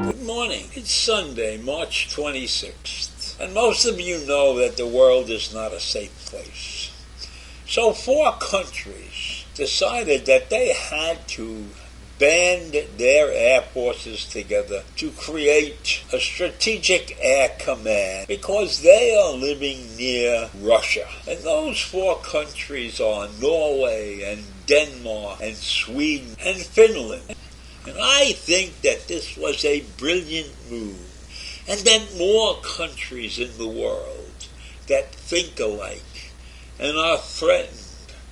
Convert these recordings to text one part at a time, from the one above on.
Good morning. It's Sunday, March 26th, and most of you know that the world is not a safe place. So 4 countries decided that they had to band their air forces together to create a strategic air command because they are living near Russia. And those 4 countries are Norway and Denmark and Sweden and Finland. And I think that this was a brilliant move, and that more countries in the world that think alike and are threatened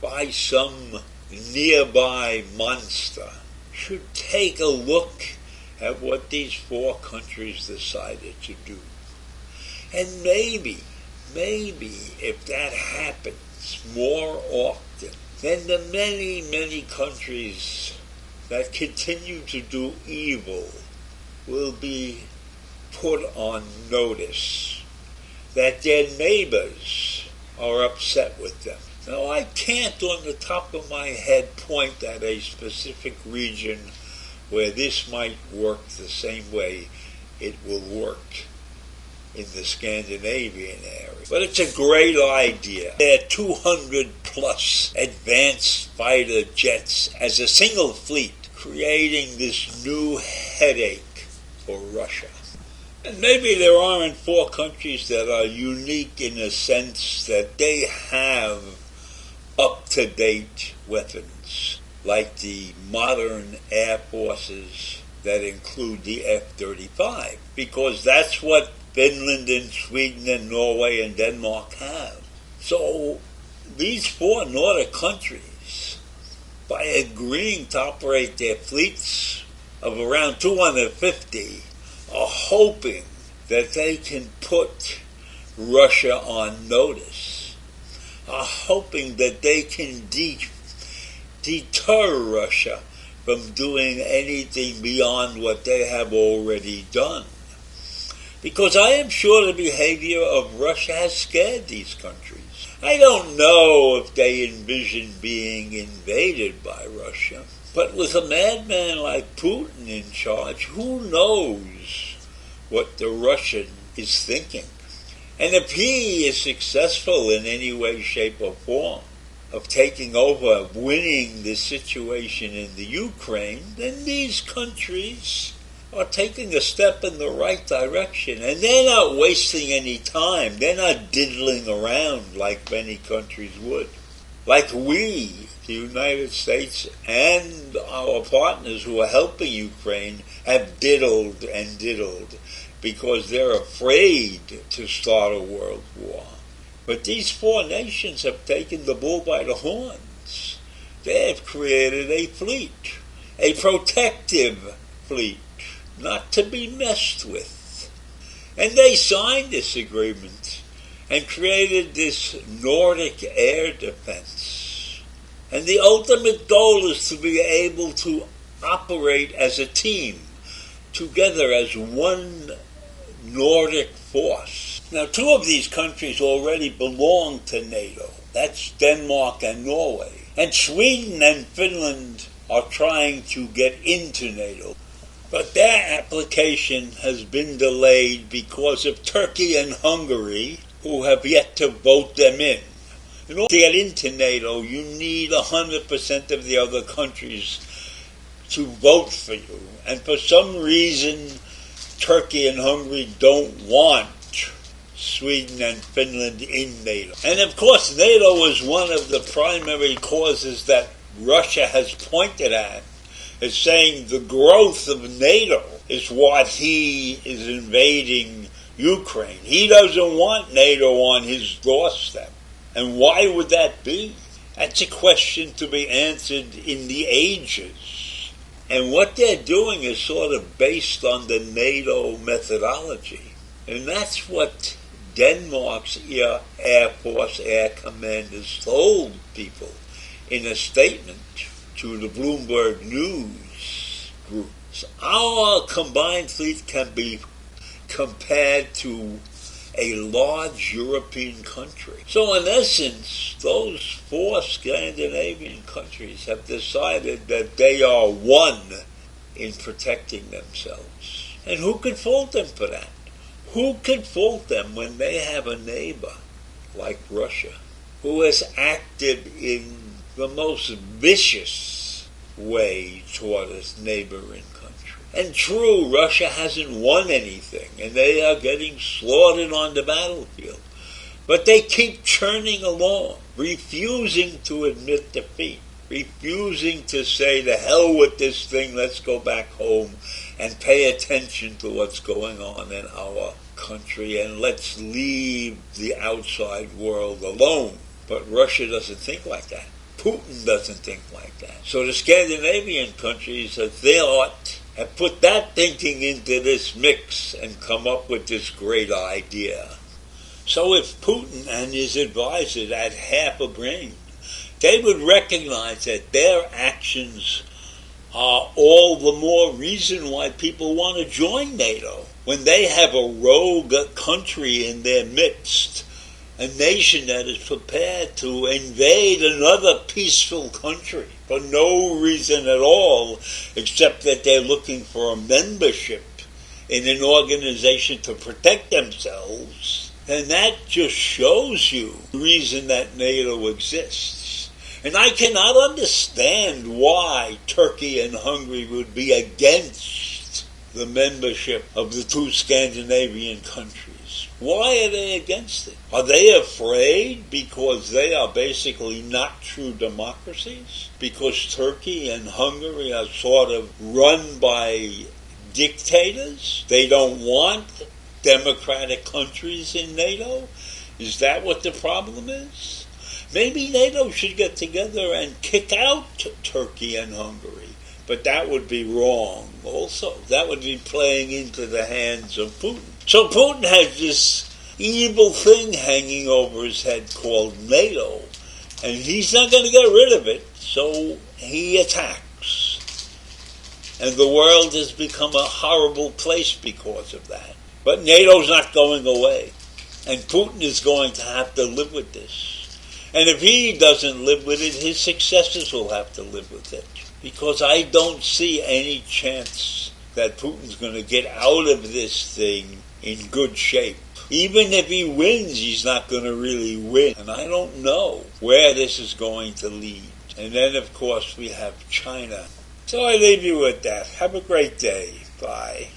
by some nearby monster should take a look at what these 4 countries decided to do. And maybe if that happens more often, then the many countries that continue to do evil will be put on notice that their neighbors are upset with them. Now, I can't on the top of my head point at a specific region where this might work the same way it will work in the Scandinavian area. But it's a great idea. There are 200 plus advanced fighter jets as a single fleet, creating this new headache for Russia. And maybe there aren't 4 countries that are unique in the sense that they have up-to-date weapons, like the modern air forces that include the F-35, because that's what Finland and Sweden and Norway and Denmark have. So these 4 Nordic countries, by agreeing to operate their fleets of around 250, are hoping that they can put Russia on notice, are hoping that they can deter Russia from doing anything beyond what they have already done. Because I am sure the behavior of Russia has scared these countries. I don't know if they envision being invaded by Russia, but with a madman like Putin in charge, who knows what the Russian is thinking? And if he is successful in any way, shape, or form of taking over, of winning the situation in the Ukraine, then these countries are taking a step in the right direction, and they're not wasting any time. They're not diddling around like many countries would. Like we, the United States, and our partners who are helping Ukraine have diddled and diddled because they're afraid to start a world war. But these 4 nations have taken the bull by the horns. They have created a fleet, a protective fleet, not to be messed with. And they signed this agreement and created this Nordic air defense. And the ultimate goal is to be able to operate as a team, together as one Nordic force. Now, 2 of these countries already belong to NATO. That's Denmark and Norway. And Sweden and Finland are trying to get into NATO. But their application has been delayed because of Turkey and Hungary, who have yet to vote them in. In order to get into NATO, you need 100% of the other countries to vote for you. And for some reason, Turkey and Hungary don't want Sweden and Finland in NATO. And of course, NATO is one of the primary causes that Russia has pointed at, is saying the growth of NATO is what he is invading Ukraine. He doesn't want NATO on his doorstep. And why would that be? That's a question to be answered in the ages. And what they're doing is sort of based on the NATO methodology. And that's what Denmark's Air Force Air Commanders told people in a statement to the Bloomberg News group. So our combined fleet can be compared to a large European country. So in essence, those 4 Scandinavian countries have decided that they are one in protecting themselves. And who could fault them for that? Who could fault them when they have a neighbor like Russia, who has acted in the most vicious way toward its neighboring country? And true, Russia hasn't won anything, and they are getting slaughtered on the battlefield. But they keep churning along, refusing to admit defeat, refusing to say, to hell with this thing, let's go back home and pay attention to what's going on in our country, and let's leave the outside world alone. But Russia doesn't think like that. Putin doesn't think like that. So the Scandinavian countries have put that thinking into this mix and come up with this great idea. So if Putin and his advisors had half a brain, they would recognize that their actions are all the more reason why people want to join NATO. When they have a rogue country in their midst, a nation that is prepared to invade another peaceful country for no reason at all, except that they're looking for a membership in an organization to protect themselves, then that just shows you the reason that NATO exists. And I cannot understand why Turkey and Hungary would be against the membership of the two Scandinavian countries. Why are they against it? Are they afraid because they are basically not true democracies? Because Turkey and Hungary are sort of run by dictators? They don't want democratic countries in NATO? Is that what the problem is? Maybe NATO should get together and kick out Turkey and Hungary. But that would be wrong also. That would be playing into the hands of Putin. So Putin has this evil thing hanging over his head called NATO, and he's not going to get rid of it, so he attacks. And the world has become a horrible place because of that. But NATO's not going away, and Putin is going to have to live with this. And if he doesn't live with it, his successors will have to live with it. Because I don't see any chance that Putin's going to get out of this thing in good shape. Even if he wins, he's not going to really win. And I don't know where this is going to lead. And then, of course, we have China. So I leave you with that. Have a great day. Bye.